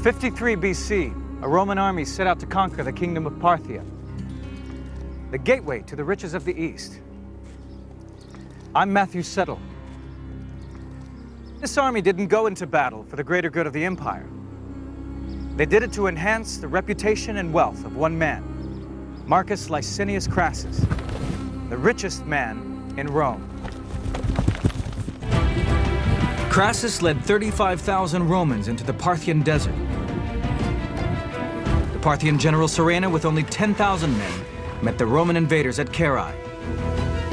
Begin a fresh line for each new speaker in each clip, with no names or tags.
53 BC, a Roman army set out to conquer the kingdom of Parthia, the gateway to the riches of the East. I'm Matthew Settle. This army didn't go into battle for the greater good of the empire. They did it to enhance the reputation and wealth of one man, Marcus Licinius Crassus, the richest man in Rome. Crassus led 35,000 Romans into the Parthian desert. The Parthian general Surena, with only 10,000 men, met the Roman invaders at Carrhae,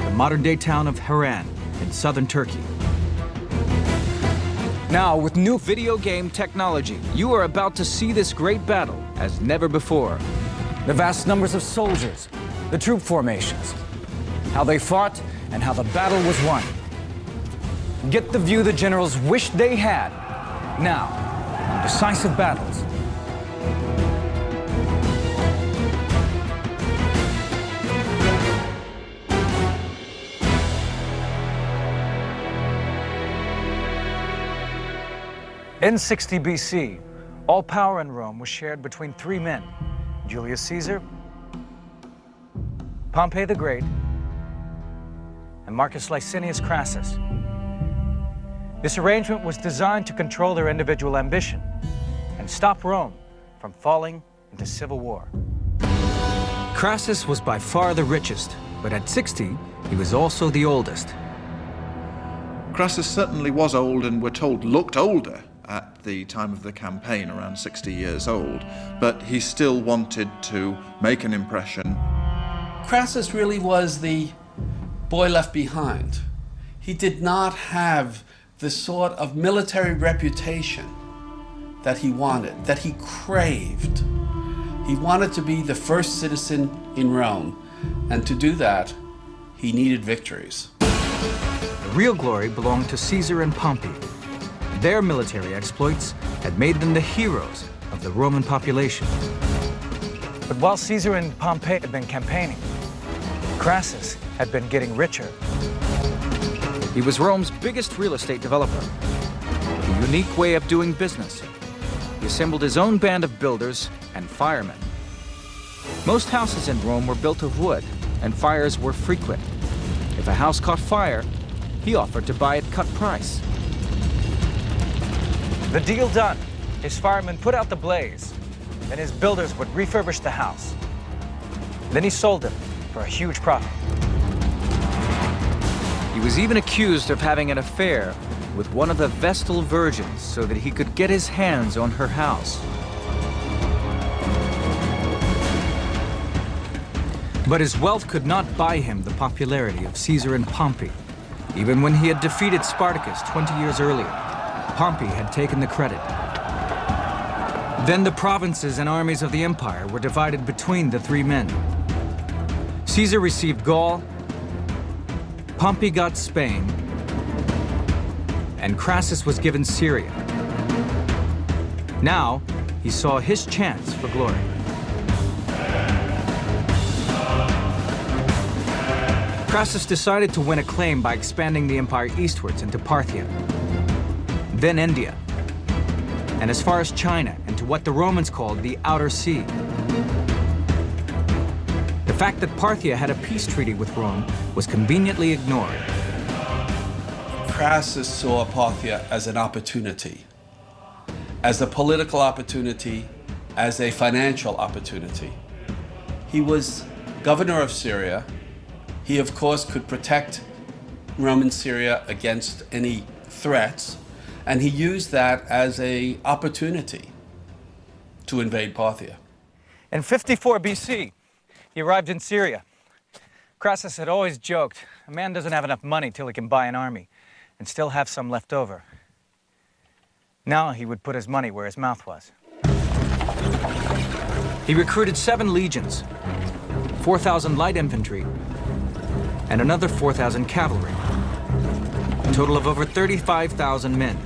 the modern-day town of Harran in southern Turkey. Now, with new video game technology, you are about to see this great battle as never before.
The vast numbers of soldiers, the troop formations, how they fought, and how the battle was won. Get the view the generals wished they had, now, on Decisive Battles.
In 60 BC, all power in Rome was shared between three men: Julius Caesar, Pompey the Great, and Marcus Licinius Crassus. This arrangement was designed to control their individual ambition and stop Rome from falling into civil war. Crassus was by far the richest, but at 60, he was also the oldest.
Crassus certainly was old, and we're told looked older at the time of the campaign, around 60 years old, but he still wanted to make an impression.
Crassus really was the boy left behind. He did not have the sort of military reputation that he wanted, that he craved. He wanted to be the first citizen in Rome, and to do that, he needed victories.
The real glory belonged to Caesar and Pompey. Their military exploits had made them the heroes of the Roman population. But while Caesar and Pompey had been campaigning, Crassus had been getting richer. He was Rome's biggest real estate developer. A unique way of doing business. He assembled his own band of builders and firemen. Most houses in Rome were built of wood, and fires were frequent. If a house caught fire, he offered to buy at cut price. The deal done, his firemen put out the blaze, and his builders would refurbish the house. Then he sold it for a huge profit. He was even accused of having an affair with one of the Vestal virgins so that he could get his hands on her house. But his wealth could not buy him the popularity of Caesar and Pompey. Even when he had defeated Spartacus 20 years earlier, Pompey had taken the credit. Then the provinces and armies of the empire were divided between the three men. Caesar received Gaul, Pompey got Spain, and Crassus was given Syria. Now, he saw his chance for glory. Crassus decided to win acclaim by expanding the empire eastwards into Parthia, then India, and as far as China and to what the Romans called the Outer Sea. The fact that Parthia had a peace treaty with Rome was conveniently ignored.
Crassus saw Parthia as an opportunity, as a political opportunity, as a financial opportunity. He was governor of Syria. He, of course, could protect Roman Syria against any threats, and he used that as an opportunity to invade Parthia.
In 54 BC, he arrived in Syria. Crassus had always joked, a man doesn't have enough money till he can buy an army and still have some left over. Now he would put his money where his mouth was. He recruited 7 legions, 4,000 light infantry, and another 4,000 cavalry, a total of over 35,000 men.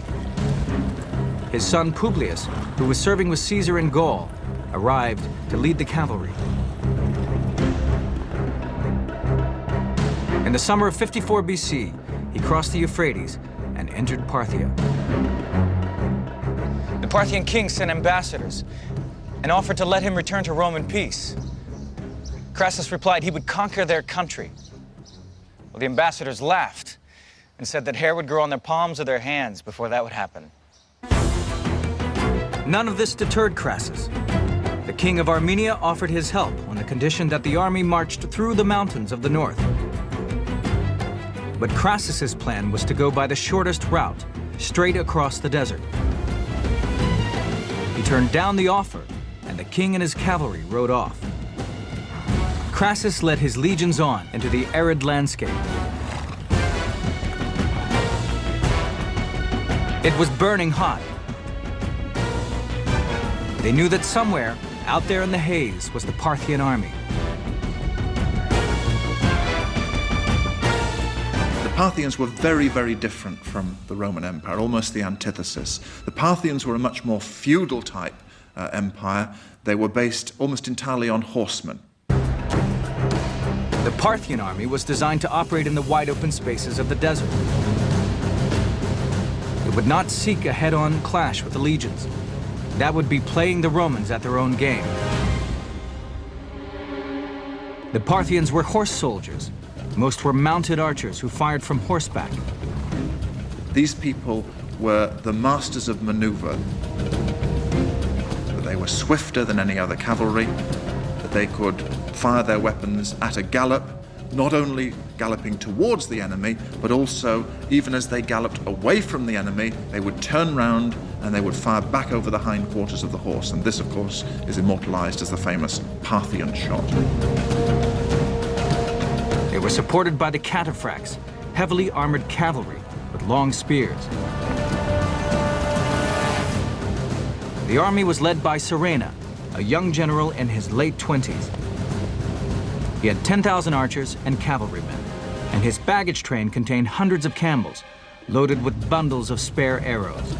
His son Publius, who was serving with Caesar in Gaul, arrived to lead the cavalry. In the summer of 54 BC, he crossed the Euphrates and entered Parthia.
The
Parthian king sent ambassadors and offered to let him return to Rome in peace. Crassus replied he would conquer their country. Well, the ambassadors laughed and said that hair would grow on their palms or their hands before that would happen. None of this deterred Crassus. The king of Armenia offered his help on the condition that the army marched through the mountains of the north. But Crassus's plan was to go by the shortest route, straight across the desert. He turned down the offer, and the king and his cavalry rode off. Crassus led his legions on into the arid landscape. It was burning hot. They knew that somewhere out there in the haze was the Parthian army.
The Parthians were very, very different from the Roman Empire, almost the antithesis. The Parthians were a much more feudal type empire. They were based almost entirely on horsemen.
The Parthian army was designed to operate in the wide open spaces of the desert. It would not seek a head-on clash with the legions. That would be playing the Romans at their own game. The Parthians were horse soldiers. Most were mounted archers who fired from horseback.
These people were the masters of maneuver. They were swifter than any other cavalry, that they could fire their weapons at a gallop, not only galloping towards the enemy, but also, even as they galloped away from the enemy, they would turn round and they would fire back over the hindquarters of the horse. And this, of course, is immortalized as the famous Parthian shot.
They were supported by the cataphracts, heavily armored cavalry with long spears. The army was led by Surena, a young general in his late 20s. He had 10,000 archers and cavalrymen, and his baggage train contained hundreds of camels, loaded with bundles of spare arrows.